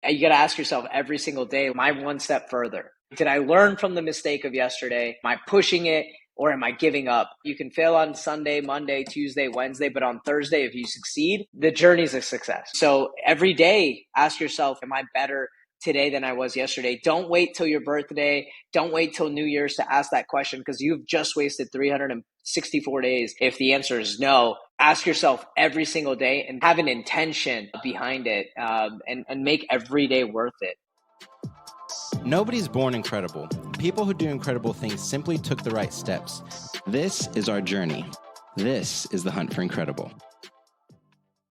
you got to ask yourself every single day, am I one step further? Did I learn from the mistake of yesterday? Am I pushing it or am I giving up? You can fail on Sunday, Monday, Tuesday, Wednesday, but on Thursday, if you succeed, the journey's a success. So every day, ask yourself, am I better today than I was yesterday? Don't wait till your birthday. Don't wait till New Year's to ask that question because you've just wasted 364 days. If the answer is no, ask yourself every single day and have an intention behind it, and make every day worth it. Nobody's born incredible. People who do incredible things simply took the right steps. This is our journey. This is the Hunt for Incredible.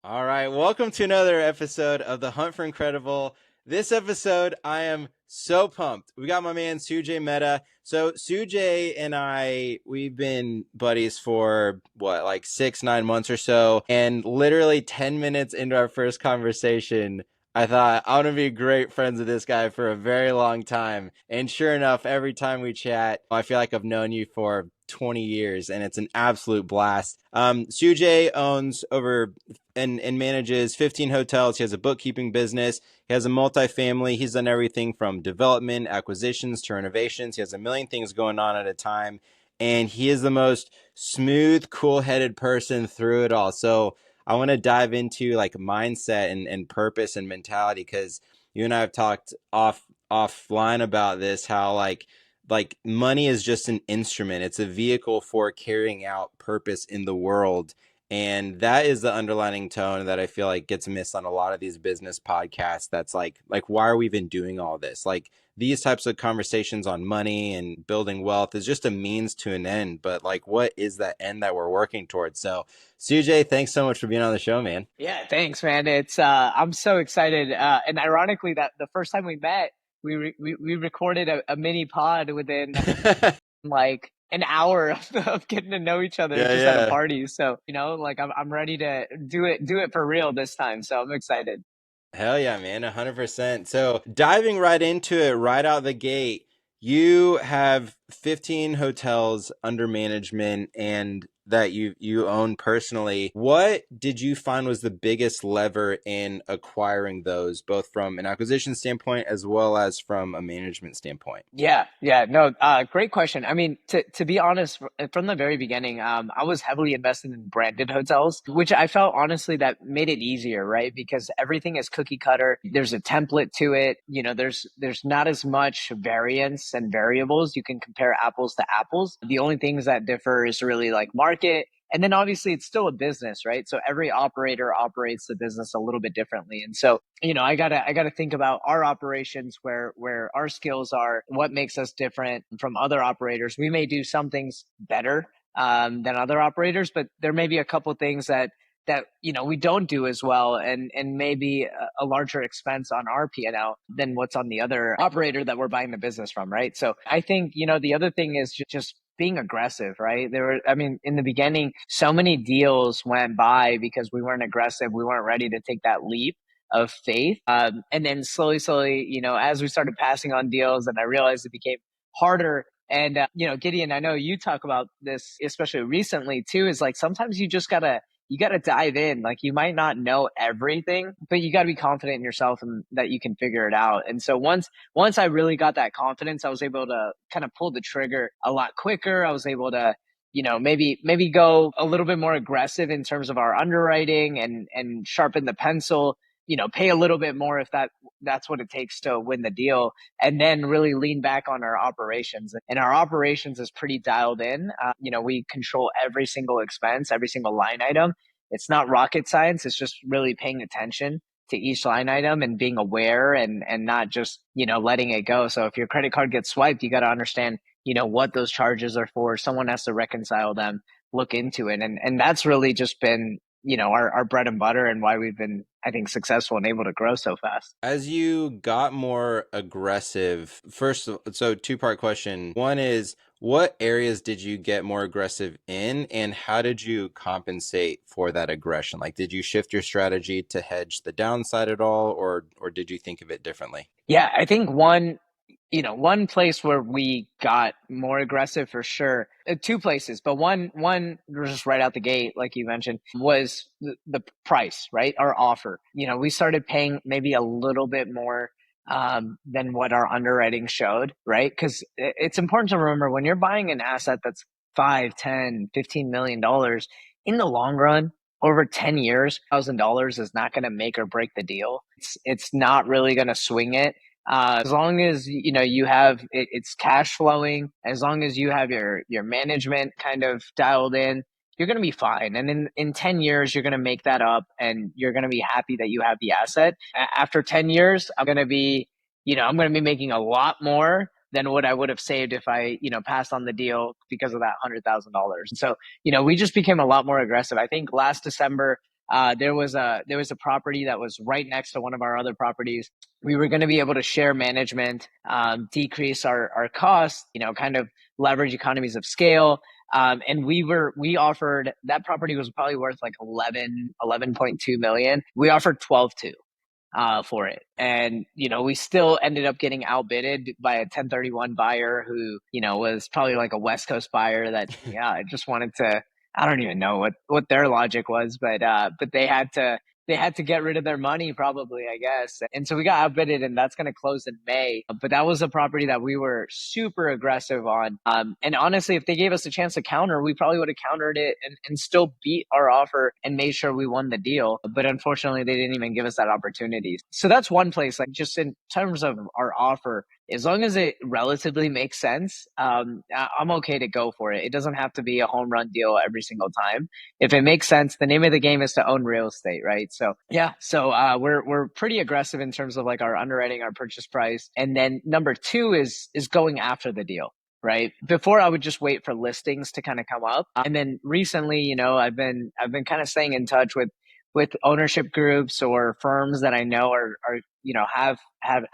All right, welcome to another episode of the Hunt for Incredible. This episode, I am so pumped. We got my man Sujay Mehta. So Sujay and we've been buddies for like 6-9 months or so. And literally 10 minutes into our first conversation, I thought, I want to be great friends with this guy for a very long time. And sure enough, every time we chat, I feel like I've known you for 20 years and it's an absolute blast. Sujay owns over and manages 15 hotels. He has a bookkeeping business. He has a multifamily. He's done everything from development, acquisitions to renovations. He has a million things going on at a time. And he is the most smooth, cool-headed person through it all. So I want to dive into like mindset and purpose and mentality, because you and I have talked offline about this, how like money is just an instrument. It's a vehicle for carrying out purpose in the world. And that is the underlining tone that I feel like gets missed on a lot of these business podcasts. That's like, why are we even doing all this? Like these types of conversations on money and building wealth is just a means to an end. But like, what is that end that we're working towards? So Sujay, thanks so much for being on the show, man. Yeah, thanks, man. It's I'm so excited. And ironically, that the first time we met, we recorded a mini pod within like an hour of getting to know each other just at a party. So, like I'm ready to do it for real this time. So I'm excited. Hell yeah, man. 100%. So diving right into it, right out the gate, you have 15 hotels under management and that you own personally. What did you find was the biggest lever in acquiring those, both from an acquisition standpoint as well as from a management standpoint? Yeah, no, great question. I mean, to be honest, from the very beginning, I was heavily invested in branded hotels, which I felt honestly that made it easier, right? Because everything is cookie cutter. There's a template to it. There's not as much variance and variables. You can compare apples to apples. The only things that differ is really like market. And then obviously it's still a business, right? So every operator operates the business a little bit differently. And so, I gotta think about our operations, where our skills are, what makes us different from other operators. We may do some things better than other operators, but there may be a couple things that we don't do as well, and maybe a larger expense on our P&L than what's on the other operator that we're buying the business from, right? So I think the other thing is just being aggressive, right? In the beginning, so many deals went by because we weren't aggressive. We weren't ready to take that leap of faith. And then slowly, as we started passing on deals and I realized it became harder. And, Gideon, I know you talk about this, especially recently too, is like, sometimes you gotta dive in. Like you might not know everything, but you gotta be confident in yourself and that you can figure it out. And so once I really got that confidence, I was able to kind of pull the trigger a lot quicker. I was able to, maybe go a little bit more aggressive in terms of our underwriting and sharpen the pencil, pay a little bit more if that's what it takes to win the deal, and then really lean back on our operations. And our operations is pretty dialed in. We control every single expense, every single line item. It's not rocket science. It's just really paying attention to each line item and being aware and not just, letting it go. So if your credit card gets swiped, you got to understand, what those charges are for. Someone has to reconcile them, look into it. And that's really just been, our bread and butter and why we've been, I think, successful and able to grow so fast. As you got more aggressive, so two-part question. One is, what areas did you get more aggressive in, and how did you compensate for that aggression? Like, did you shift your strategy to hedge the downside at all, or did you think of it differently? Yeah, I think one, one place where we got more aggressive for sure. Two places, but one just right out the gate, like you mentioned, was the price, right? Our offer. We started paying maybe a little bit more than what our underwriting showed, right? Because it's important to remember when you're buying an asset that's 5, 10, $15 million in the long run, over 10 years, $1,000 is not going to make or break the deal. It's not really going to swing it. As long as you have it's cash flowing, as long as you have your management kind of dialed in, you're going to be fine. And in 10 years, you're going to make that up, and you're going to be happy that you have the asset. After 10 years, I'm going to be making a lot more than what I would have saved if I passed on the deal because of that $100,000. So we just became a lot more aggressive. I think last December. There was a property that was right next to one of our other properties. We were going to be able to share management, decrease our costs, kind of leverage economies of scale. And we offered, that property was probably worth like 11.2 million. We offered 12.2 for it. And, we still ended up getting outbidded by a 1031 buyer who, was probably like a West Coast buyer that, yeah, I just wanted to, I don't even know what their logic was, but they had to get rid of their money probably, I guess. And so we got outbidded, and that's going to close in May. But that was a property that we were super aggressive on. And honestly, if they gave us a chance to counter, we probably would have countered it and still beat our offer and made sure we won the deal. But unfortunately, they didn't even give us that opportunity. So that's one place, like just in terms of our offer, as long as it relatively makes sense, I'm okay to go for it. It doesn't have to be a home run deal every single time. If it makes sense, the name of the game is to own real estate, right? So yeah, so we're pretty aggressive in terms of like our underwriting, our purchase price, and then number two is going after the deal. Right. Before I would just wait for listings to kind of come up. And then recently, I've been kind of staying in touch with ownership groups or firms that I know are have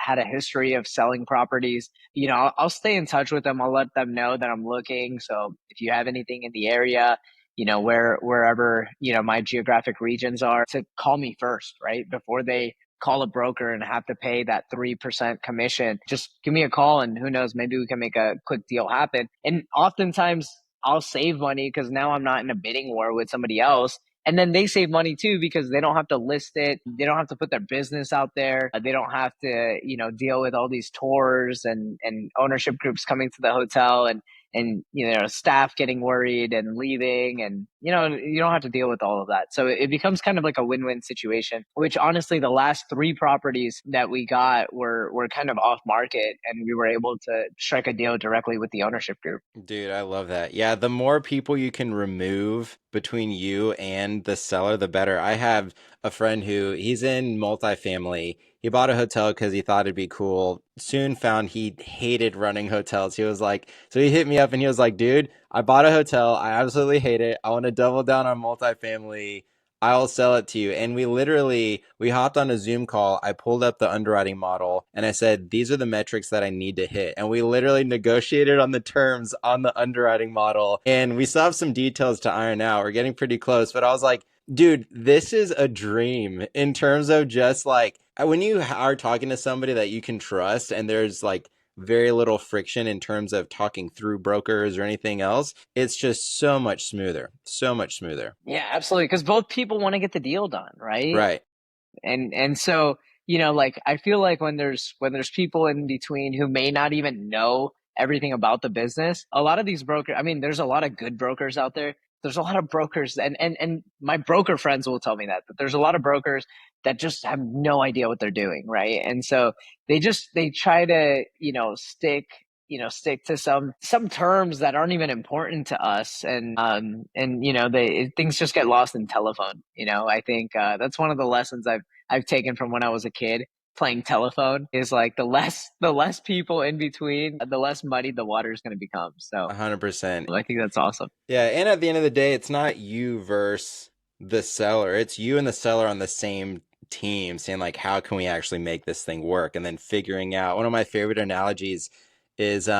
had a history of selling properties. I'll stay in touch with them. I'll let them know that I'm looking. So if you have anything in the area, wherever my geographic regions are, to call me first, right? Before they call a broker and have to pay that 3% commission, just give me a call, and who knows, maybe we can make a quick deal happen. And oftentimes I'll save money because now I'm not in a bidding war with somebody else. And then they save money too because they don't have to list it. They don't have to put their business out there. They don't have to, deal with all these tours and ownership groups coming to the hotel and staff getting worried and leaving, and you don't have to deal with all of that. So it becomes kind of like a win-win situation, which honestly the last three properties that we got were kind of off market, and we were able to strike a deal directly with the ownership group. Dude, I love that. Yeah, the more people you can remove between you and the seller, the better. I have a friend who he's in multifamily. He bought a hotel because he thought it'd be cool. Soon found he hated running hotels. He was like, so he hit me up and he was like, dude, I bought a hotel. I absolutely hate it. I want to double down on multifamily. I'll sell it to you. And we hopped on a Zoom call. I pulled up the underwriting model and I said, these are the metrics that I need to hit. And we literally negotiated on the terms on the underwriting model. And we still have some details to iron out. We're getting pretty close. But I was like, dude, this is a dream in terms of just like when you are talking to somebody that you can trust and there's like very little friction in terms of talking through brokers or anything else. It's just so much smoother, so much smoother. Yeah, absolutely. Because both people want to get the deal done, right? Right. And so like I feel like when there's people in between who may not even know everything about the business, a lot of these brokers, I mean, there's a lot of good brokers out there. There's a lot of brokers, and my broker friends will tell me that there's a lot of brokers that just have no idea what they're doing, right? And so they try to stick to some terms that aren't even important to us, and things just get lost in telephone. I think that's one of the lessons I've taken from when I was a kid playing telephone, is like the less people in between, the less muddied the water is going to become. So 100%. I think that's awesome. Yeah, and at the end of the day, it's not you versus the seller. It's you and the seller on the same team saying like, how can we actually make this thing work? And then figuring out one of my favorite analogies is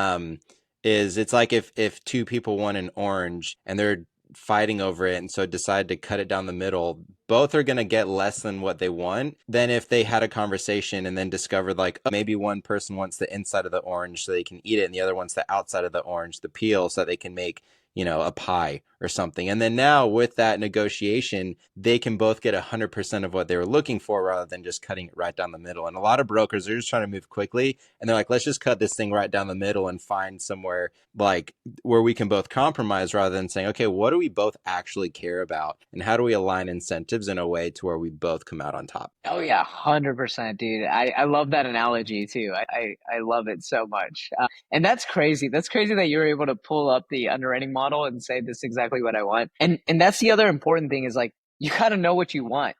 is it's like if two people want an orange and they're fighting over it and so decide to cut it down the middle, both are going to get less than what they want than if they had a conversation and then discovered like, oh, maybe one person wants the inside of the orange so they can eat it and the other wants the outside of the orange, the peel, so they can make, you know, a pie or something. And then now with that negotiation, they can both get 100% of what they were looking for rather than just cutting it right down the middle. And a lot of brokers are just trying to move quickly and they're like, let's just cut this thing right down the middle and find somewhere like where we can both compromise rather than saying, okay, what do we both actually care about? And how do we align incentives in a way to where we both come out on top? Oh yeah, 100%, dude. I love that analogy too. I love it so much. And that's crazy. That's crazy that you're able to pull up the underwriting model and say this is exactly what I want. And that's the other important thing is like you gotta know what you want.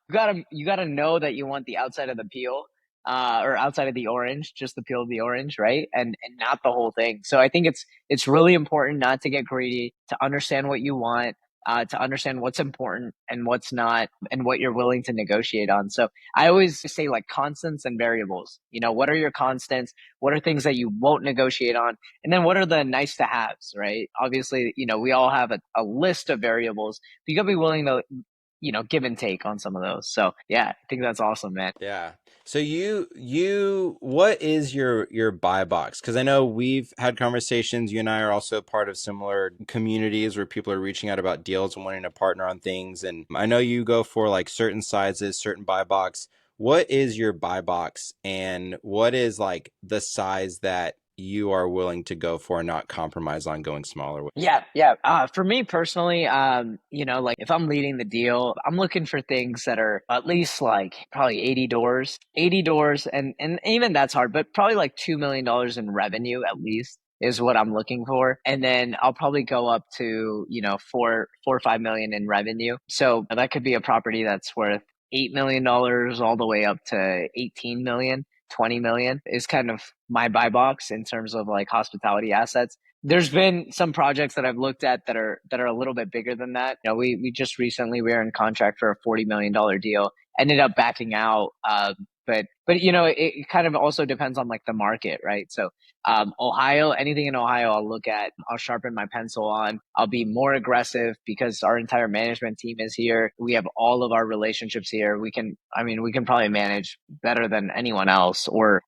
You gotta know that you want the outside of the peel, or outside of the orange, just the peel of the orange, right? And not the whole thing. So I think it's really important not to get greedy, to understand what you want, to understand what's important and what's not, and what you're willing to negotiate on. So I always say like constants and variables. You know, what are your constants? What are things that you won't negotiate on? And then what are the nice to haves, right? Obviously, you know, we all have a list of variables, but you gotta be willing to, you know, give and take on some of those. So yeah, I think that's awesome, man. Yeah. So what is your buy box? Because I know we've had conversations. You and I are also part of similar communities where people are reaching out about deals and wanting to partner on things. And I know you go for like certain sizes, certain buy box. What is your buy box, and what is like the size that you are willing to go for and not compromise on going smaller with? Yeah, yeah. For me personally, you know, like if I'm leading the deal, I'm looking for things that are at least like probably 80 doors, and even that's hard, but probably like $2 million in revenue at least is what I'm looking for. And then I'll probably go up to, you know, 4 or 5 million in revenue. So that could be a property that's worth $8 million all the way up to 18 million. 20 million is kind of my buy box in terms of like hospitality assets. There's been some projects that I've looked at that are a little bit bigger than that. You know, we just recently we were in contract for a $40 million deal, ended up backing out. But you know, it kind of also depends on like the market, right? So Ohio, anything in Ohio, I'll look at. I'll sharpen my pencil on. I'll be more aggressive because our entire management team is here. We have all of our relationships here. I mean, we can probably manage better than anyone else, or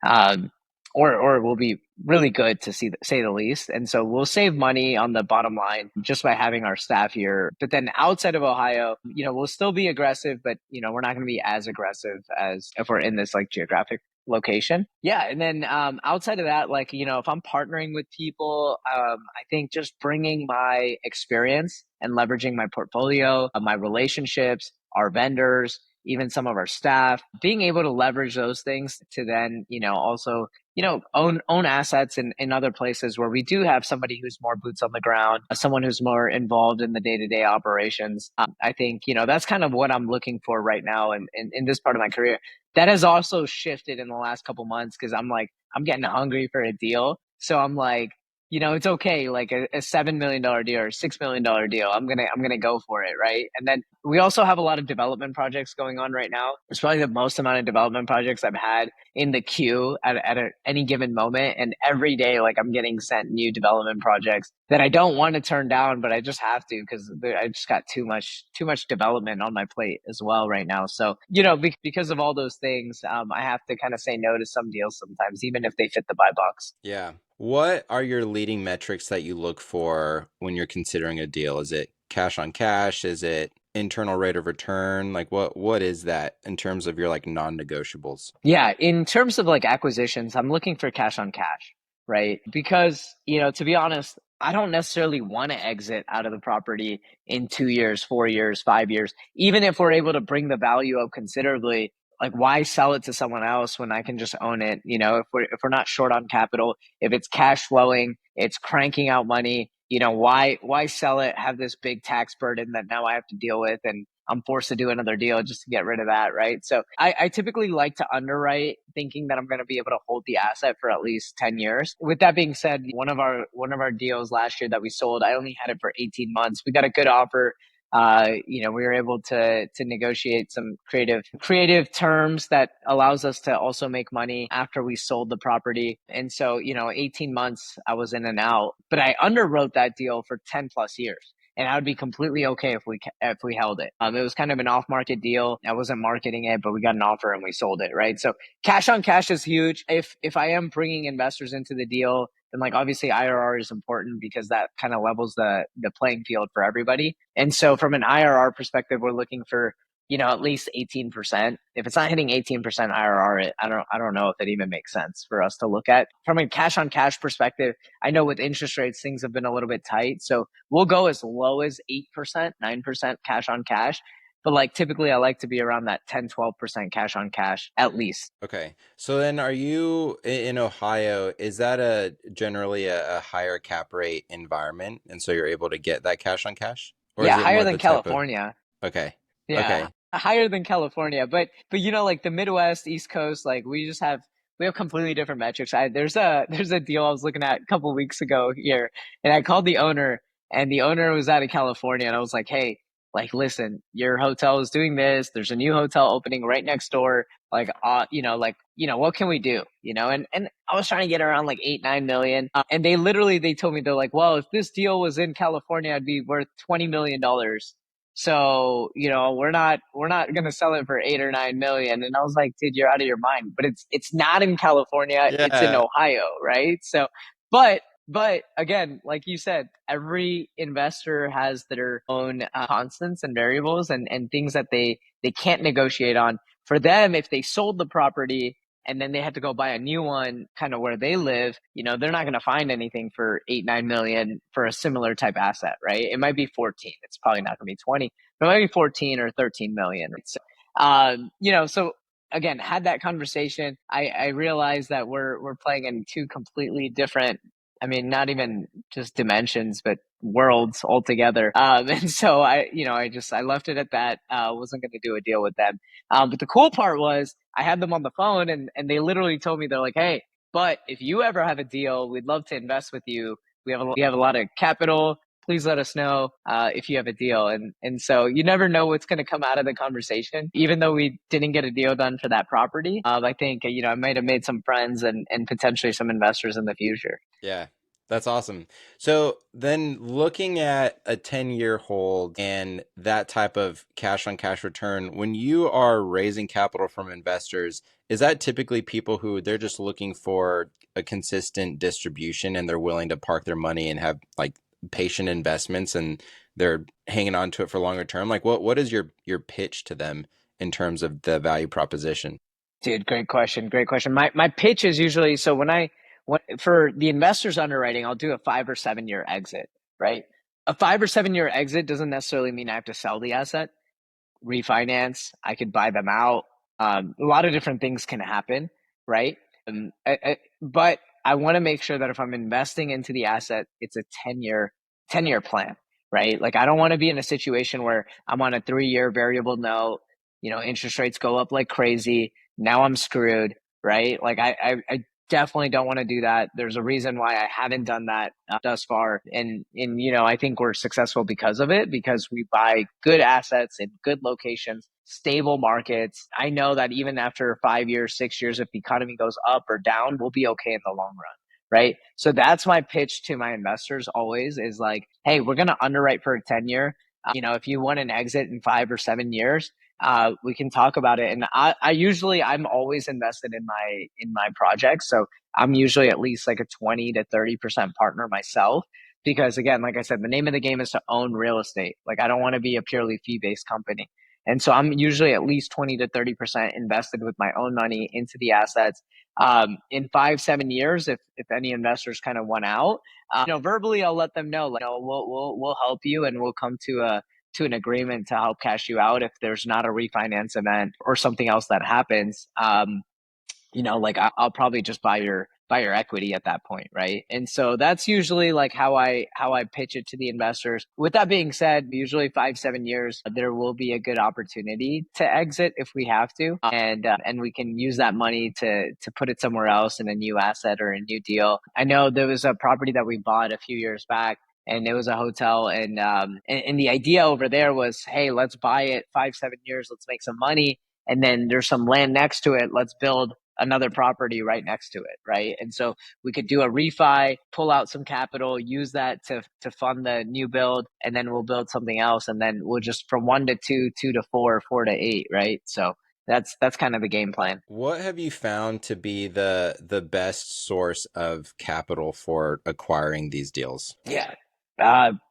we'll be really good to say the least. And so we'll save money on the bottom line just by having our staff here. But then outside of Ohio, you know, we'll still be aggressive, but you know, we're not going to be as aggressive as if we're in this like geographic location. Yeah. And then outside of that, like, you know, if I'm partnering with people, I think just bringing my experience and leveraging my portfolio, my relationships, our vendors, even some of our staff, being able to leverage those things to then, you know, also, you know, own assets in other places where we do have somebody who's more boots on the ground, someone who's more involved in the day-to-day operations. I think, you know, that's kind of what I'm looking for right now in this part of my career. That has also shifted in the last couple months because I'm like, I'm getting hungry for a deal. So I'm like, you know, it's okay, like a $7 million deal or $6 million deal. I'm gonna go for it, right? And then we also have a lot of development projects going on right now. It's probably the most amount of development projects I've had in the queue at any given moment. And every day, like I'm getting sent new development projects that I don't want to turn down, but I just have to because I just got too much development on my plate as well right now. So, you know, because of all those things, I have to kind of say no to some deals sometimes, even if they fit the buy box. Yeah. What are your leading metrics that you look for when you're considering a deal? Is it cash on cash? Is it internal rate of return? Like what is that in terms of your like non-negotiables? Yeah, in terms of like acquisitions, I'm looking for cash on cash, right? Because, you know, to be honest, I don't necessarily want to exit out of the property in 2 years, 4 years, 5 years. Even if we're able to bring the value up considerably, like why sell it to someone else when I can just own it? You know, if we're not short on capital, if it's cash flowing, it's cranking out money, you know, why sell it, have this big tax burden that now I have to deal with and I'm forced to do another deal just to get rid of that, right? So I typically like to underwrite thinking that I'm going to be able to hold the asset for at least 10 years. With that being said, one of our deals last year that we sold, I only had it for 18 months. We got a good offer. You know, we were able to negotiate some creative terms that allows us to also make money after we sold the property. And so, you know, 18 months I was in and out, but I underwrote that deal for 10 plus years. and I would be completely okay if we held it. It was kind of an off market deal. I wasn't marketing it, but we got an offer and we sold it, right? So cash on cash is huge. If I am bringing investors into the deal, then like obviously IRR is important because that kind of levels the playing field for everybody. And so from an IRR perspective, we're looking for at least 18%. If it's not hitting 18% IRR, I don't know if it even makes sense for us to look at. From a cash on cash perspective, I know with interest rates, things have been a little bit tight. So we'll go as low as 8%, 9% cash on cash. But like typically I like to be around that 10, 12% cash on cash at least. Okay. So then are you in Ohio, is that a generally a higher cap rate environment? And so you're able to get that cash on cash? Or is Yeah, it higher more than the type of, California. okay. Yeah, Okay. higher than California, but like the Midwest, East Coast, like we have completely different metrics. There's a deal I was looking at a couple weeks ago here, and I called the owner, and the owner was out of California, and I was like, hey, like listen, your hotel is doing this. There's a new hotel opening right next door. Like, what can we do? And I was trying to get around like 8, 9 million, and they told me they're like, well, if this deal was in California, I'd be worth $20 million. So, we're not gonna sell it for 8 or 9 million. And I was like, dude, you're out of your mind. But it's not in California, it's in Yeah. Ohio, right? So but again, like you said, every investor has their own constants and variables and things that they can't negotiate on. For them, if they sold the property and then they had to go buy a new one kind of where they live, they're not going to find anything for 8, 9 million for a similar type asset, right? It might be 14. It's probably not going to be 20, but it might be 14 or 13 million. So, so again, had that conversation. I realized that we're playing in two completely different, I mean, not even just dimensions, but worlds altogether. And so I left it at that. Wasn't going to do a deal with them. But the cool part was I had them on the phone and they literally told me, they're like, hey, but if you ever have a deal, we'd love to invest with you. We have a lot of capital. Please let us know if you have a deal. And so you never know what's going to come out of the conversation. Even though we didn't get a deal done for that property, I think I might have made some friends and potentially some investors in the future. Yeah, that's awesome. So then looking at a 10-year hold and that type of cash on cash return, when you are raising capital from investors, is that typically people who they're just looking for a consistent distribution and they're willing to park their money and have like patient investments and they're hanging on to it for longer term? Like what is your pitch to them in terms of the value proposition? Dude, great question. Great question. My pitch is usually, so when for the investors underwriting, I'll do a 5 or 7 year exit, right? A 5 or 7 year exit doesn't necessarily mean I have to sell the asset, refinance. I could buy them out. A lot of different things can happen, right? But I want to make sure that if I'm investing into the asset, it's a 10 year plan, right? Like I don't want to be in a situation where I'm on a 3 year variable note, interest rates go up like crazy. Now I'm screwed, right? Like I definitely don't want to do that. There's a reason why I haven't done that thus far. And I think we're successful because of it, because we buy good assets in good locations, stable markets. I know that even after 5 years, 6 years, if the economy goes up or down, we'll be okay in the long run. Right. So that's my pitch to my investors always is like, hey, we're going to underwrite for a 10 year. If you want an exit in 5 or 7 years, we can talk about it. And I'm always invested in my projects. So I'm usually at least like a 20 to 30% partner myself. Because again, like I said, the name of the game is to own real estate. Like I don't want to be a purely fee-based company. And so I'm usually at least 20 to 30% invested with my own money into the assets. In 5, 7 years, if any investors kind of want out, verbally, I'll let them know, like, we'll help you and we'll come to an agreement to help cash you out if there's not a refinance event or something else that happens. Like I'll probably just buy your equity at that point, right? And so that's usually like how I pitch it to the investors. With that being said, usually 5, 7 years, there will be a good opportunity to exit if we have to, and we can use that money to put it somewhere else in a new asset or a new deal. I know there was a property that we bought a few years back. And it was a hotel, and the idea over there was, hey, let's buy it 5, 7 years, let's make some money, and then there's some land next to it. Let's build another property right next to it, right? And so we could do a refi, pull out some capital, use that to fund the new build, and then we'll build something else, and then we'll just from one to two, two to four, four to eight, right? So that's kind of the game plan. What have you found to be the best source of capital for acquiring these deals? Yeah.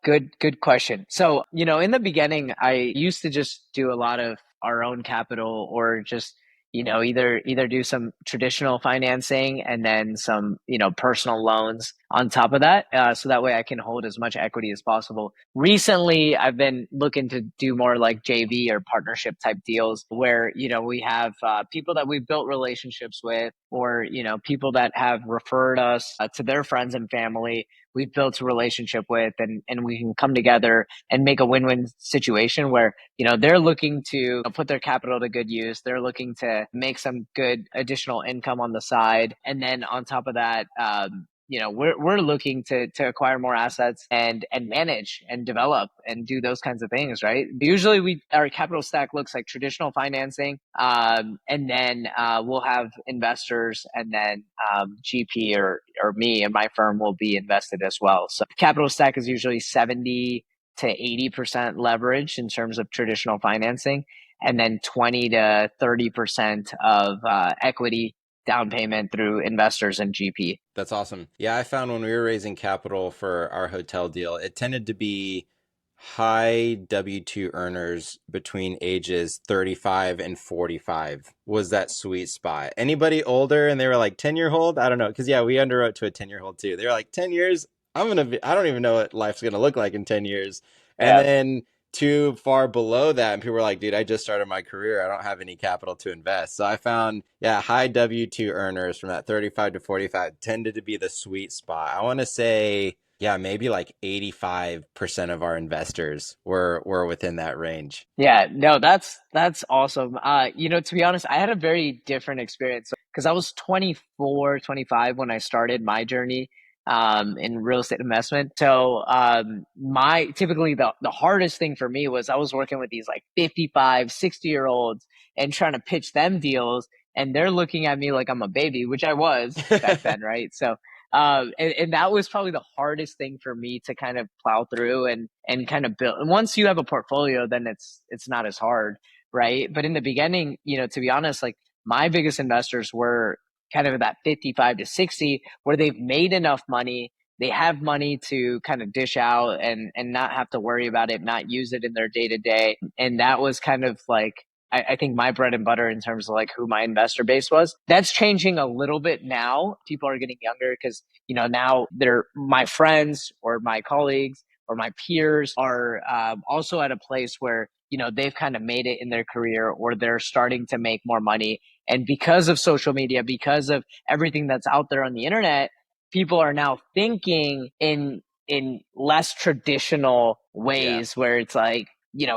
Good question. So, in the beginning, I used to just do a lot of our own capital or just, either do some traditional financing and then some, personal loans on top of that. So that way I can hold as much equity as possible. Recently, I've been looking to do more like JV or partnership type deals where, we have people that we've built relationships with or, people that have referred us to their friends and family we've built a relationship with and we can come together and make a win-win situation where they're looking to put their capital to good use, they're looking to make some good additional income on the side, and then on top of that we're looking to acquire more assets and manage and develop and do those kinds of things, right? Usually we our capital stack looks like traditional financing, and then we'll have investors, and then GP or me and my firm will be invested as well. So capital stack is usually 70 to 80% leverage in terms of traditional financing, and then 20 to 30% of equity down payment through investors and GP. That's awesome. Yeah, I found when we were raising capital for our hotel deal, it tended to be high W-2 earners between ages 35 and 45 was that sweet spot. Anybody older and they were like 10-year-old? I don't know. Because, yeah, we underwrote to a 10-year-old too. They were like, 10 years? I don't even know what life's going to look like in 10 years. And Yeah. then too far below that, and people were like, dude, I just started my career. I don't have any capital to invest. So I found, yeah, high W-2 earners from that 35 to 45 tended to be the sweet spot. I want to say, yeah, maybe like 85% of our investors were within that range. Yeah, no, that's awesome. To be honest, I had a very different experience because I was 24, 25 when I started my journey in real estate investment. So my typically the hardest thing for me was I was working with these like 55, 60-year olds and trying to pitch them deals, and they're looking at me like I'm a baby, which I was back then, right? So and that was probably the hardest thing for me to kind of plow through and kind of build. And once you have a portfolio, then it's not as hard, right? But in the beginning, to be honest, like my biggest investors were kind of that 55 to 60 where they've made enough money, they have money to kind of dish out and not have to worry about it, not use it in their day to day. And that was kind of like I think my bread and butter in terms of like who my investor base was. That's changing a little bit now. People are getting younger because, now they're my friends or my colleagues or my peers are also at a place where, they've kind of made it in their career or they're starting to make more money. And because of social media, because of everything that's out there on the internet, people are now thinking in less traditional Yeah. ways where it's like,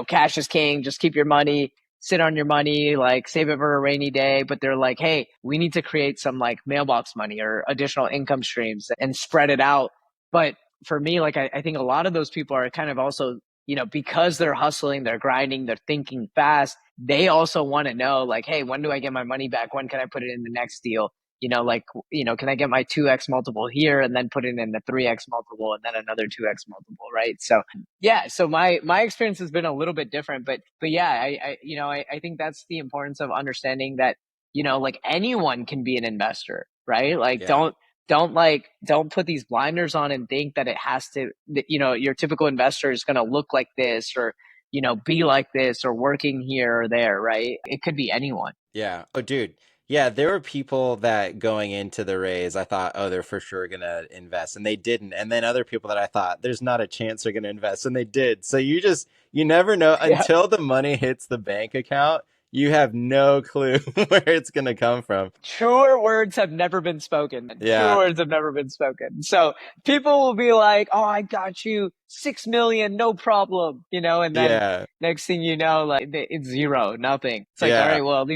cash is king, just keep your money, sit on your money, like save it for a rainy day. But they're like, hey, we need to create some like mailbox money or additional income streams and spread it out. But for me, like I think a lot of those people are kind of also, because they're hustling, they're grinding, they're thinking fast, they also want to know like, hey, when do I get my money back? When can I put it in the next deal? Can I get my 2x multiple here and then put it in the 3x multiple and then another 2x multiple, right? So yeah, so my experience has been a little bit different, but yeah, I think that's the importance of understanding that like anyone can be an investor, right? Like Yeah. don't put these blinders on and think that it has to your typical investor is going to look like this or be like this or working here or there, right? It could be anyone. Yeah. Oh, dude. Yeah, there were people that going into the raise, I thought, oh, they're for sure gonna invest, and they didn't. And then other people that I thought, there's not a chance they're gonna invest, and they did. So you never know Yeah. until the money hits the bank account. You have no clue where it's gonna come from. Truer words have never been spoken. Truer Yeah, words have never been spoken. So people will be like, "Oh, I got you 6 million, no problem," and then yeah, next thing you know, like it's zero, nothing. It's like, all yeah. right, well, at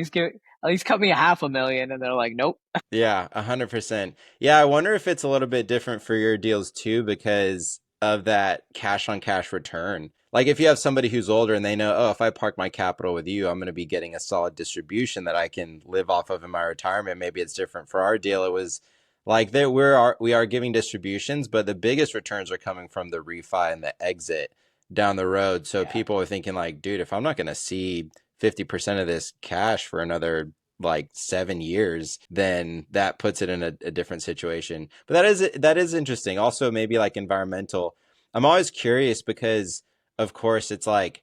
least cut me 500,000, and they're like, "Nope." Yeah, 100%. Yeah, I wonder if it's a little bit different for your deals too because of that cash on cash return. Like if you have somebody who's older and they know, oh, if I park my capital with you, I'm going to be getting a solid distribution that I can live off of in my retirement. Maybe it's different for our deal. It was like there we are giving distributions, but the biggest returns are coming from the refi and the exit down the road. So Yeah. people are thinking like, dude, if I'm not going to see 50% of this cash for another like 7 years, then that puts it in a different situation. But that is interesting. Also, maybe like environmental. I'm always curious because, of course, it's like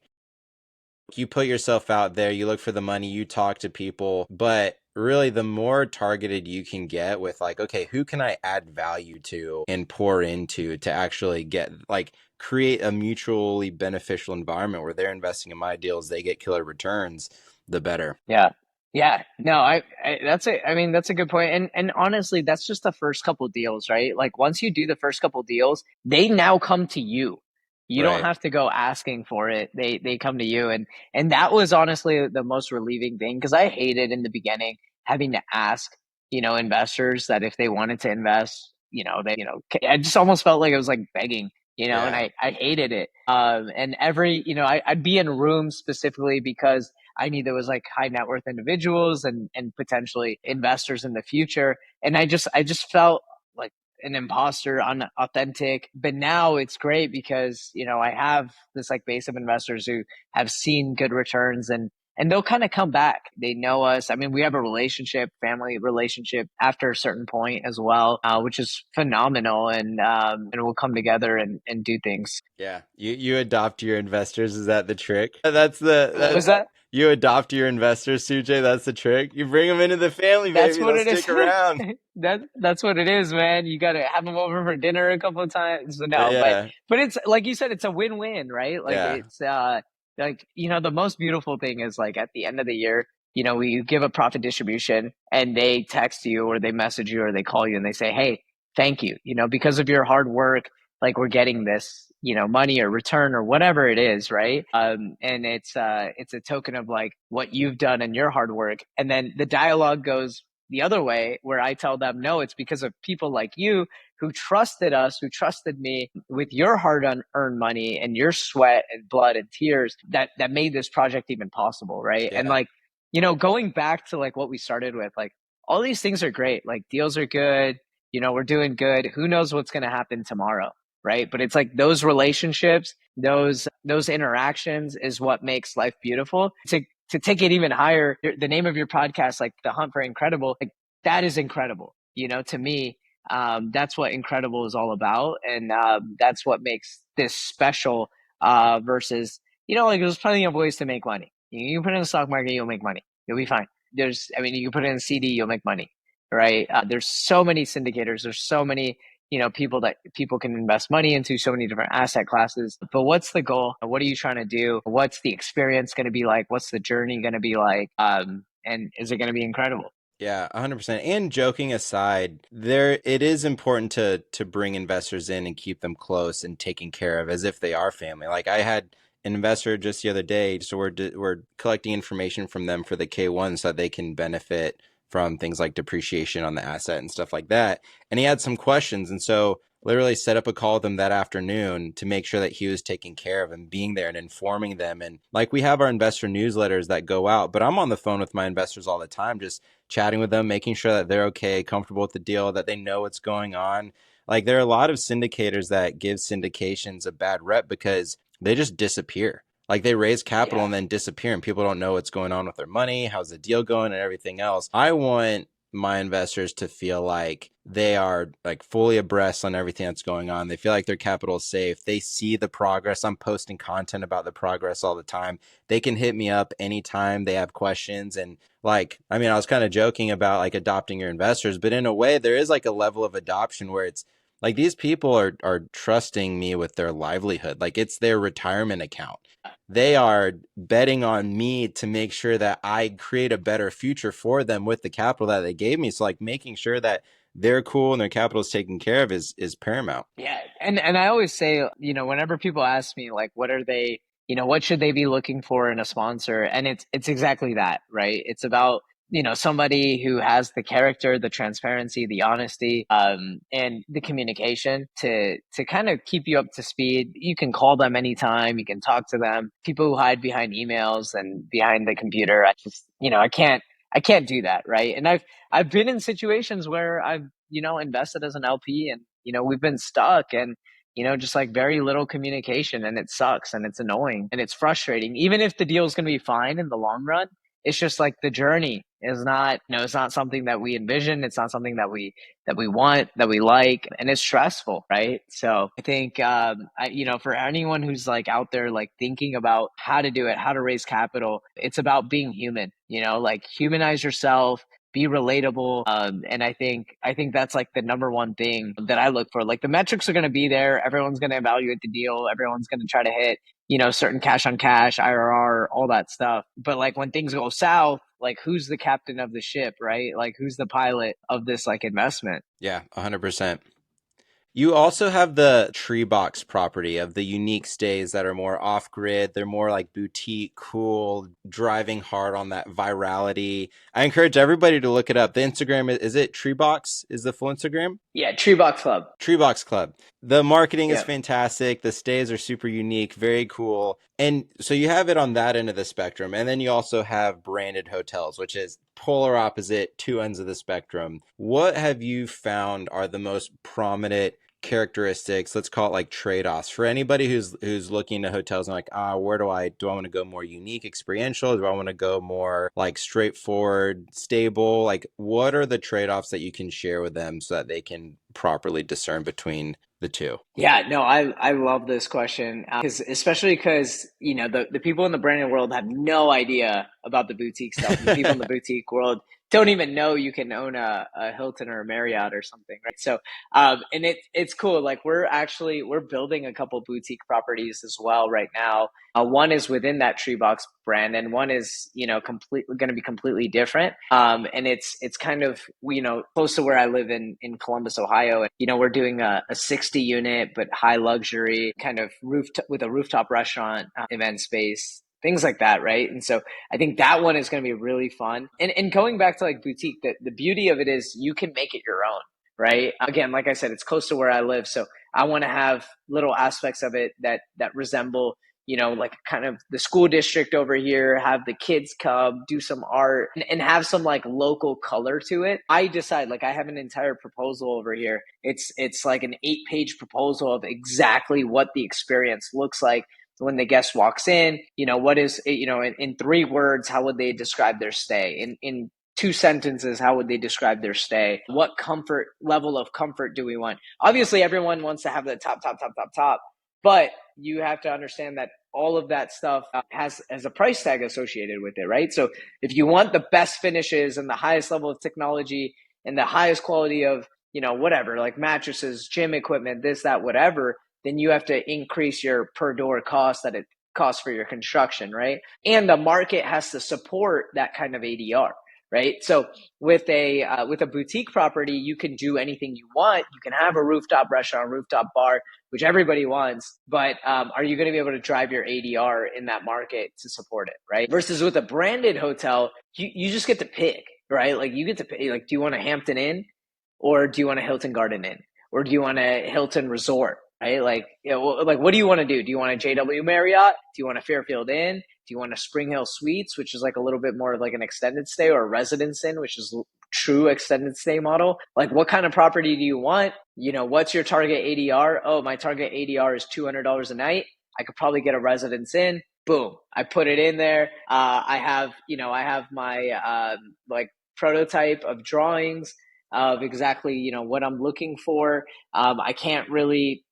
you put yourself out there, you look for the money, you talk to people, but really the more targeted you can get with like, okay, who can I add value to and pour into to actually get like create a mutually beneficial environment where they're investing in my deals, they get killer returns, the better. Yeah. Yeah. No, I mean, that's a good point. And honestly, that's just the first couple deals, right? Like once you do the first couple deals, they now come to you. You don't Right. have to go asking for it. They come to you. And that was honestly the most relieving thing because I hated in the beginning having to ask, investors that if they wanted to invest, I just almost felt like it was like begging, and Yeah. I hated it. And I'd be in rooms specifically because I knew there was like high net worth individuals and potentially investors in the future. And I just felt like an imposter, unauthentic. But now it's great because, I have this like base of investors who have seen good returns and they'll kind of come back. They know us. I mean, we have a relationship, family relationship after a certain point as well, which is phenomenal. And we'll come together and do things. Yeah, you adopt your investors. Is that the trick? That's the What that was that? you adopt your investors, Sujay. That's the trick. You bring them into the family, That's baby. what They'll it is. stick around. That's what it is, man. You gotta have them over for dinner a couple of times. So no, but Yeah, but it's like you said, it's a win-win, right? Like yeah, it's like the most beautiful thing is like at the end of the year, we give a profit distribution and they text you or they message you or they call you and they say, "Hey, thank you. Because of your hard work, like we're getting this, money or return or whatever it is, right? And it's a token of like what you've done and your hard work. And then the dialogue goes the other way where I tell them, no, it's because of people like you who trusted us, who trusted me with your hard earned money and your sweat and blood and tears that made this project even possible, right? And yeah, like, going back to like what we started with, like all these things are great. Like deals are good, we're doing good. Who knows what's going to happen tomorrow, right? But it's like those relationships, those interactions is what makes life beautiful. To take it even higher, the name of your podcast, like The Hunt for Incredible, like that is incredible. To me, that's what incredible is all about, and that's what makes this special. Versus, like there's plenty of ways to make money. You can put it in the stock market, you'll make money. You'll be fine. I mean, you can put it in a CD, you'll make money, right? There's so many syndicators. There's so many people can invest money into so many different asset classes. But what's the goal? What are you trying to do? What's the experience going to be like? What's the journey going to be like? And is it going to be incredible? yeah. 100%. And joking aside, there it is important to bring investors in and keep them close and taken care of as if they are family. Like I had an investor just the other day, so we're collecting information from them for the K1 so that they can benefit from things like depreciation on the asset and stuff like that. And he had some questions, and so literally set up a call with them that afternoon to make sure that he was taking care of and being there and informing them. And like we have our investor newsletters that go out, but I'm on the phone with my investors all the time, just chatting with them, making sure that they're okay, comfortable with the deal, that they know what's going on. Like there are a lot of syndicators that give syndications a bad rep because they just disappear. Like they raise capital Yeah. and then disappear, and people don't know what's going on with their money, how's the deal going, and everything else. I want my investors to feel like they are like fully abreast on everything that's going on. They feel like their capital is safe. They see the progress. I'm posting content about the progress all the time. They can hit me up anytime they have questions. And like, I mean, I was kind of joking about like adopting your investors, but in a way, there is like a level of adoption where it's like these people are trusting me with their livelihood. Like it's their retirement account. They are betting on me to make sure that I create a better future for them with the capital that they gave me. So like making sure that they're cool and their capital is taken care of is paramount. Yeah, and I always say, whenever people ask me like what are they, what should they be looking for in a sponsor? And it's exactly that, right? It's about somebody who has the character, the transparency, the honesty, and the communication to kind of keep you up to speed. You can call them anytime. You can talk to them. People who hide behind emails and behind the computer, I just, I can't do that, right? And I've been in situations where I've, invested as an LP, and we've been stuck, and just like very little communication, and it sucks, and it's annoying, and it's frustrating. Even if the deal is going to be fine in the long run, it's just like the journey is not, it's not something that we envision. It's not something that we want, that we like, and it's stressful, right? So I think, for anyone who's like out there, like thinking about how to do it, how to raise capital, it's about being human. Like humanize yourself, be relatable, and I think that's like the number one thing that I look for. Like the metrics are going to be there. Everyone's going to evaluate the deal. Everyone's going to try to hit certain cash on cash, IRR, all that stuff. But like when things go south, like who's the captain of the ship, right? Like who's the pilot of this like investment? Yeah, 100%. You also have the tree box property of the unique stays that are more off grid. They're more like boutique, cool, driving hard on that virality. I encourage everybody to look it up. The Instagram is it Treebox? Is the full Instagram? Yeah, Tree Box Club. Treebox Club. The marketing is Yeah. fantastic. The stays are super unique, very cool. And so you have it on that end of the spectrum. And then you also have branded hotels, which is polar opposite, two ends of the spectrum. What have you found are the most prominent characteristics, let's call it like trade-offs for anybody who's looking at hotels and like, where do I want to go more unique, experiential? Do I want to go more like straightforward, stable? Like what are the trade-offs that you can share with them so that they can properly discern between the two? Yeah, no, I love this question, because especially because the people in the branded world have no idea about the boutique stuff, and the people in the boutique world don't even know you can own a Hilton or a Marriott or something, right? So, and it's cool. Like we're building a couple boutique properties as well right now. One is within that Tree Box brand, and one is completely going to be completely different. And it's kind of close to where I live in Columbus, Ohio. And we're doing a 60 unit but high luxury kind of with a rooftop restaurant, event space. Things like that, right? And so I think that one is going to be really fun. And going back to like boutique, the beauty of it is you can make it your own, right? Again, like I said, it's close to where I live, so I want to have little aspects of it that resemble like kind of the school district over here, have the kids come, do some art, and have some like local color to it. I decide, like I have an entire proposal over here. It's like an 8-page proposal of exactly what the experience looks like when the guest walks in. What is, in 3 words, how would they describe their stay? In 2 sentences, how would they describe their stay? What comfort level of comfort do we want? Obviously, everyone wants to have the top, top, top, top, top, but you have to understand that all of that stuff has a price tag associated with it, right? So if you want the best finishes and the highest level of technology and the highest quality of, whatever, like mattresses, gym equipment, this, that, whatever, then you have to increase your per door cost that it costs for your construction, right? And the market has to support that kind of ADR. Right. So with a boutique property, you can do anything you want. You can have a rooftop restaurant, rooftop bar, which everybody wants. But are you going to be able to drive your ADR in that market to support it? Right. Versus with a branded hotel, you just get to pick. Right. Like you get to pay. Like, do you want a Hampton Inn, or do you want a Hilton Garden Inn, or do you want a Hilton Resort? Right. Like, like what do you want to do? Do you want a JW Marriott? Do you want a Fairfield Inn? Do you want a Spring Hill Suites, which is like a little bit more like an extended stay, or a Residence Inn, which is true extended stay model? Like what kind of property do you want? What's your target ADR? Oh, my target ADR is $200 a night. I could probably get a Residence Inn. Boom. I put it in there. I have my like prototype of drawings of exactly, what I'm looking for. I can't really,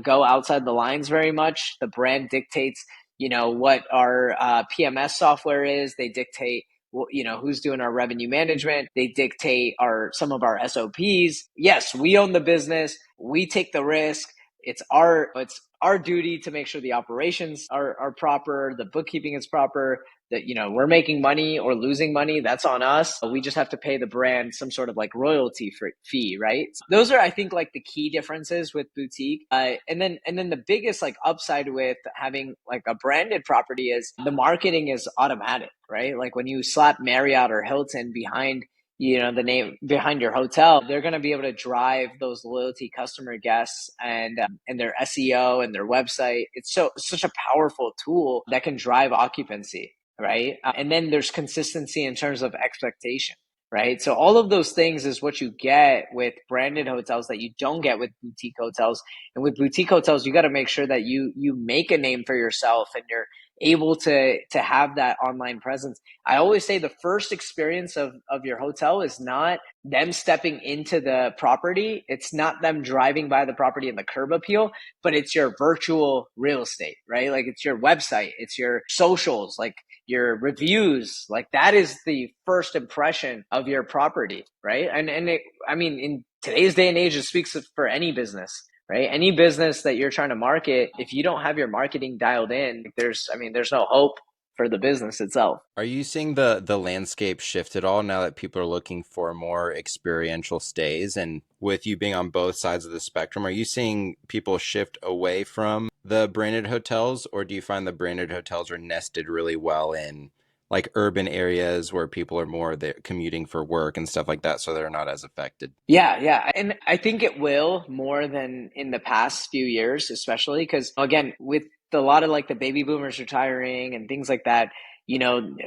go outside the lines very much. The brand dictates what our PMS software is. They dictate who's doing our revenue management. They dictate some of our SOPs. Yes, we own the business. We take the risk. It's our duty to make sure the operations are proper, the bookkeeping is proper, that, we're making money or losing money, that's on us. We just have to pay the brand some sort of like royalty fee, right? So those are, I think, like the key differences with boutique. And then the biggest like upside with having like a branded property is the marketing is automatic, right? Like when you slap Marriott or Hilton behind the name behind your hotel, they're going to be able to drive those loyalty customer guests and their SEO and their website. It's such a powerful tool that can drive occupancy, right? And then there's consistency in terms of expectation, right? So all of those things is what you get with branded hotels that you don't get with boutique hotels. And with boutique hotels, you got to make sure that you make a name for yourself and you're able to have that online presence. I always say the first experience of your hotel is not them stepping into the property. It's not them driving by the property in the curb appeal, but it's your virtual real estate, right? Like it's your website, it's your socials, like your reviews. Like that is the first impression of your property, right? I mean, in today's day and age, it speaks for any business, right? Any business that you're trying to market, if you don't have your marketing dialed in, there's no hope for the business itself. Are you seeing the landscape shift at all now that people are looking for more experiential stays? And with you being on both sides of the spectrum, are you seeing people shift away from the branded hotels, or do you find the branded hotels are nested really well in like urban areas where people are more there commuting for work and stuff like that, so they're not as affected? Yeah. And I think it will more than in the past few years, especially because, again, with a lot of like the baby boomers retiring and things like that,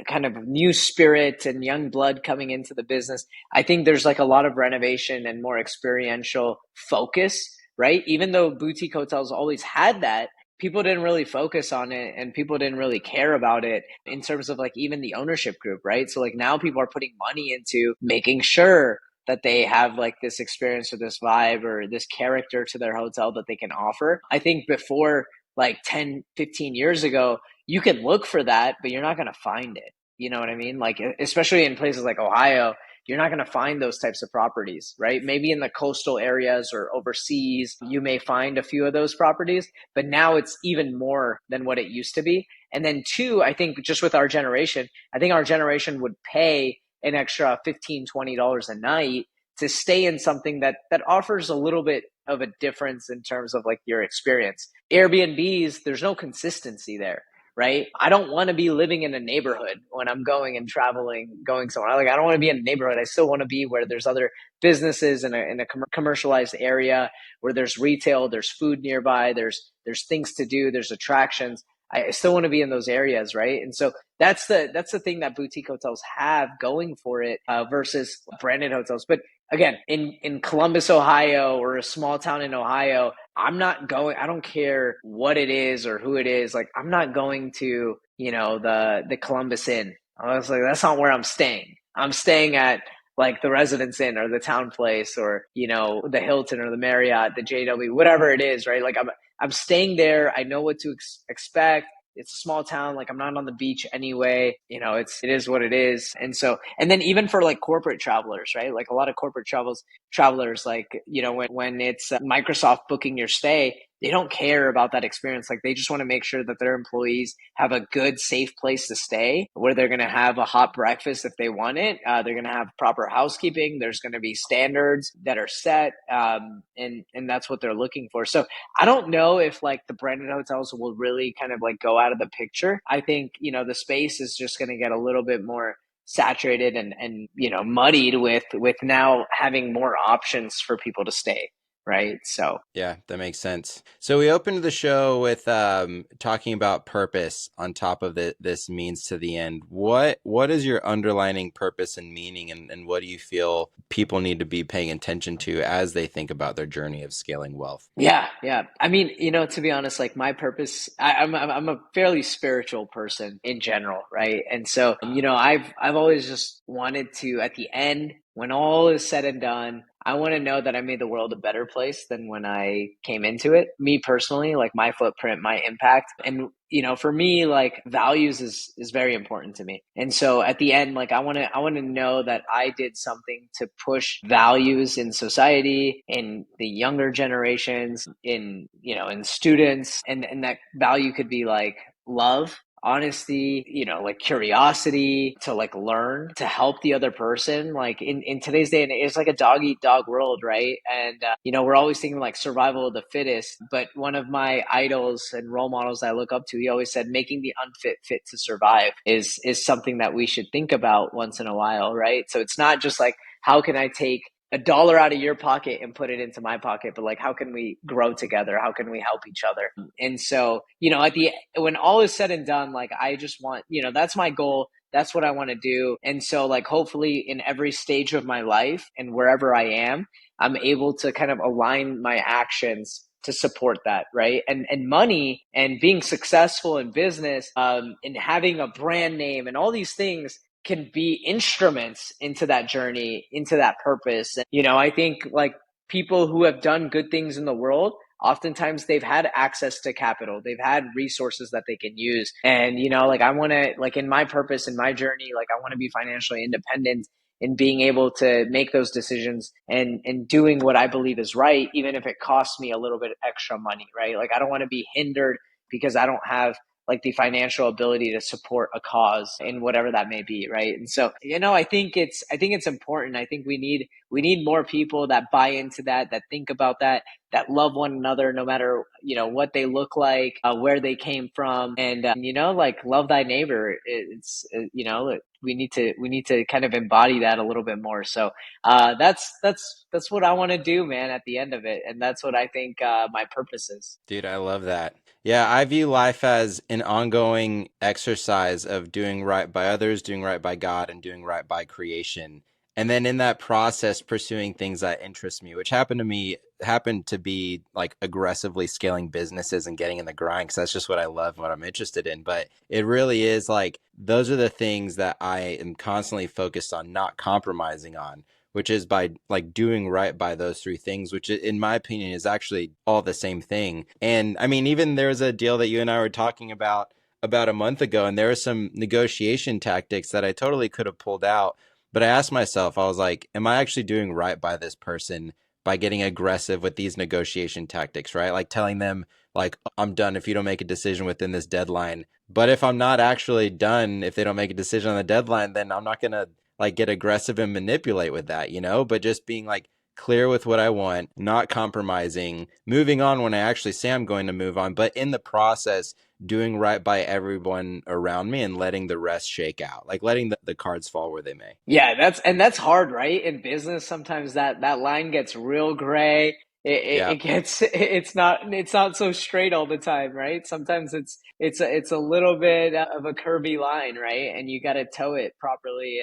kind of new spirit and young blood coming into the business, I think there's like a lot of renovation and more experiential focus, right? Even though boutique hotels always had that, people didn't really focus on it and people didn't really care about it in terms of like even the ownership group, right? So like now people are putting money into making sure that they have like this experience or this vibe or this character to their hotel that they can offer. I think before like 10, 15 years ago, you could look for that, but you're not going to find it. You know what I mean? Like, especially in places like Ohio, you're not going to find those types of properties, right? Maybe in the coastal areas or overseas, you may find a few of those properties, but now it's even more than what it used to be. And then two, I think just with our generation, I think our generation would pay an extra $15-$20 a night to stay in something that offers a little bit of a difference in terms of like your experience. Airbnbs, there's no consistency there, right? I don't want to be living in a neighborhood when I'm going and traveling, going somewhere. Like I don't want to be in a neighborhood. I still want to be where there's other businesses in a commercialized area where there's retail, there's food nearby, there's things to do, there's attractions. I still want to be in those areas, right? And so that's the thing that boutique hotels have going for it versus branded hotels. But again, in Columbus, Ohio, or a small town in Ohio, I'm not going. I don't care what it is or who it is. Like I'm not going to the Columbus Inn. I was like, that's not where I'm staying. I'm staying at like the Residence Inn or the Town Place or the Hilton or the Marriott, the JW, whatever it is, right? Like I'm staying there. I know what to expect. It's a small town. Like I'm not on the beach anyway. It is what it is. And then even for like corporate travelers, right? Like a lot of corporate travelers, like, when it's Microsoft booking your stay, they don't care about that experience. Like they just want to make sure that their employees have a good, safe place to stay where they're going to have a hot breakfast if they want it. They're going to have proper housekeeping. There's going to be standards that are set. And that's what they're looking for. So I don't know if like the branded hotels will really kind of like go out of the picture. I think, the space is just going to get a little bit more saturated and muddied with now having more options for people to stay, right? So Yeah, that makes sense. So we opened the show with talking about purpose on top of this means to the end. What is your underlining purpose and meaning, and what do you feel people need to be paying attention to as they think about their journey of scaling wealth? yeah. I mean, to be honest, like my purpose, I'm a fairly spiritual person in general, right? And so, I've always just wanted to, at the end, when all is said and done, I want to know that I made the world a better place than when I came into it. Me personally, like my footprint, my impact. And, for me, like values is very important to me. And so at the end, like I want to know that I did something to push values in society, in the younger generations, in students, and that value could be like love, honesty, like curiosity, to like learn, to help the other person. Like in today's day and age, it's like a dog eat dog world, right? And we're always thinking like survival of the fittest. But one of my idols and role models I look up to, he always said, making the unfit fit to survive is something that we should think about once in a while, right? So it's not just like, how can I take $1 out of your pocket and put it into my pocket, but like, how can we grow together? How can we help each other? And so, when all is said and done, like, I just want, that's my goal. That's what I want to do. And so, like, hopefully in every stage of my life and wherever I am, I'm able to kind of align my actions to support that, right? And money and being successful in business, and having a brand name and all these things can be instruments into that journey, into that purpose. And, I think like people who have done good things in the world, oftentimes they've had access to capital, they've had resources that they can use. And, like I want to, like in my purpose, in my journey, like I want to be financially independent in being able to make those decisions and doing what I believe is right, even if it costs me a little bit extra money, right? Like I don't want to be hindered because I don't have like the financial ability to support a cause in whatever that may be, right? And so, I think it's important. I think we need more people that buy into that think about that love one another no matter what they look like, where they came from, and like love thy neighbor. It's we need to kind of embody that a little bit more. So that's what I want to do, man, at the end of it, and that's what I think my purpose is. Dude, I love that. Yeah, I view life as an ongoing exercise of doing right by others, doing right by God, and doing right by creation. And then in that process, pursuing things that interest me, which happened to be like aggressively scaling businesses and getting in the grind, because that's just what I love and what I'm interested in. But it really is like those are the things that I am constantly focused on not compromising on, which is by like doing right by those three things, which in my opinion is actually all the same thing. And I mean, even there was a deal that you and I were talking about a month ago, and there were some negotiation tactics that I totally could have pulled out. But I asked myself, I was like, am I actually doing right by this person by getting aggressive with these negotiation tactics, right? Like telling them, like, I'm done if you don't make a decision within this deadline. But if I'm not actually done, if they don't make a decision on the deadline, then I'm not going to like get aggressive and manipulate with that, but just being like clear with what I want, not compromising, moving on when I actually say I'm going to move on, but in the process, doing right by everyone around me and letting the rest shake out, like letting the cards fall where they may. Yeah, that's hard, right? In business, sometimes that line gets real gray. It Yeah. gets it's not so straight all the time, right? Sometimes it's a little bit of a curvy line, right? And you got to toe it properly.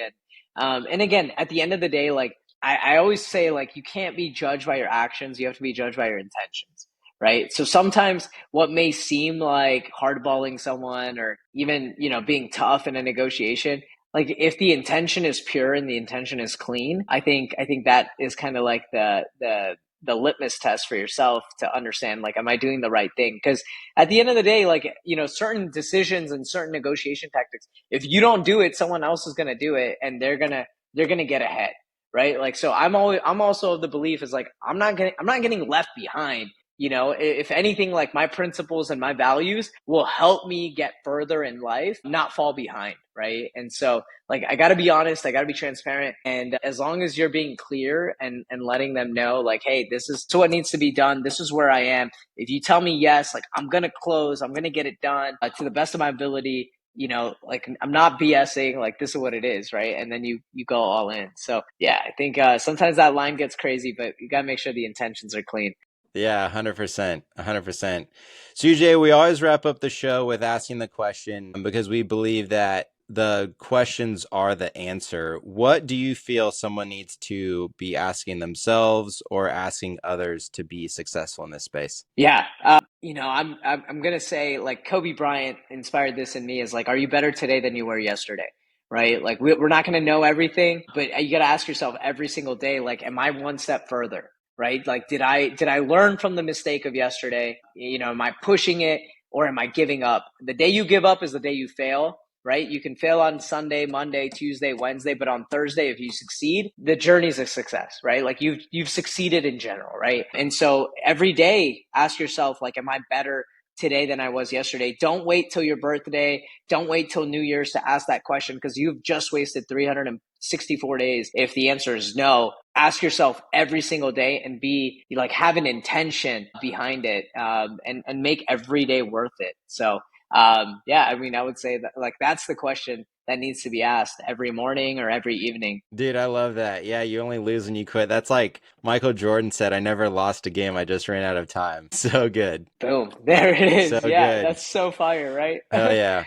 And again, at the end of the day, like I always say, like you can't be judged by your actions. You have to be judged by your intentions, right? So sometimes what may seem like hardballing someone or even being tough in a negotiation, like if the intention is pure and the intention is clean, I think that is kind of like the litmus test for yourself to understand, like, am I doing the right thing? Because at the end of the day, like, certain decisions and certain negotiation tactics, if you don't do it, someone else is going to do it, and they're going to get ahead, right? Like, so I'm also of the belief is like, I'm not getting left behind. If anything, like my principles and my values will help me get further in life, not fall behind, right? And so, like, I got to be honest, I got to be transparent, and as long as you're being clear and letting them know, like, hey, this is what needs to be done, this is where I am. If you tell me yes, like, I'm gonna close, I'm gonna get it done to the best of my ability. Like, I'm not BSing, like, this is what it is, right? And then you go all in. So yeah, I think sometimes that line gets crazy, but you gotta make sure the intentions are clean. Yeah, 100%. 100%. CJ, we always wrap up the show with asking the question because we believe that the questions are the answer. What do you feel someone needs to be asking themselves or asking others to be successful in this space? Yeah, I'm gonna say, like, Kobe Bryant inspired this in me, is like, are you better today than you were yesterday? Right? Like, we're not gonna know everything, but you gotta ask yourself every single day, like, am I one step further? Right? Like, did I learn from the mistake of yesterday? Am I pushing it or am I giving up? The day you give up is the day you fail. Right? You can fail on Sunday, Monday, Tuesday, Wednesday, but on Thursday, if you succeed, the journey's a success, right? Like, you've succeeded in general, right? And so every day, ask yourself, like, am I better today than I was yesterday. Don't wait till your birthday. Don't wait till New Year's to ask that question, because you've just wasted 364 days. If the answer is no, ask yourself every single day and be like, have an intention behind it, and make every day worth it. So, yeah, I mean, I would say that like that's the question that needs to be asked every morning or every evening. Dude, I love that. Yeah, you only lose when you quit. That's like Michael Jordan said, I never lost a game, I just ran out of time. So good. Boom. There it So is. Yeah, good. that's so fire, right? Hell yeah.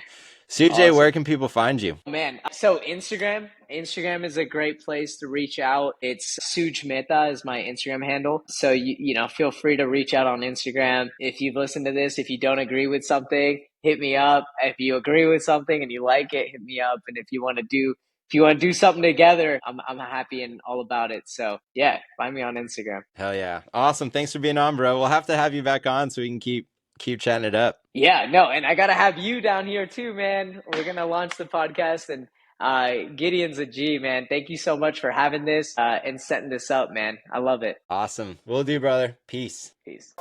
CJ, where Awesome. can people find you? Man, so Instagram is a great place to reach out. It's Suj Mehta is my Instagram handle. So feel free to reach out on Instagram. If you've listened to this, if you don't agree with something, hit me up. If you agree with something and you like it, hit me up. And if you want to do something together, I'm happy and all about it. So yeah, find me on Instagram. Hell yeah. Awesome. Thanks for being on, bro. We'll have to have you back on so we can keep chatting it up. Yeah, no, and I gotta have you down here too, man. We're gonna launch the podcast, and Gideon's a G, man. Thank you so much for having this and setting this up, man. I love it. Awesome. We'll do, brother. Peace. Peace.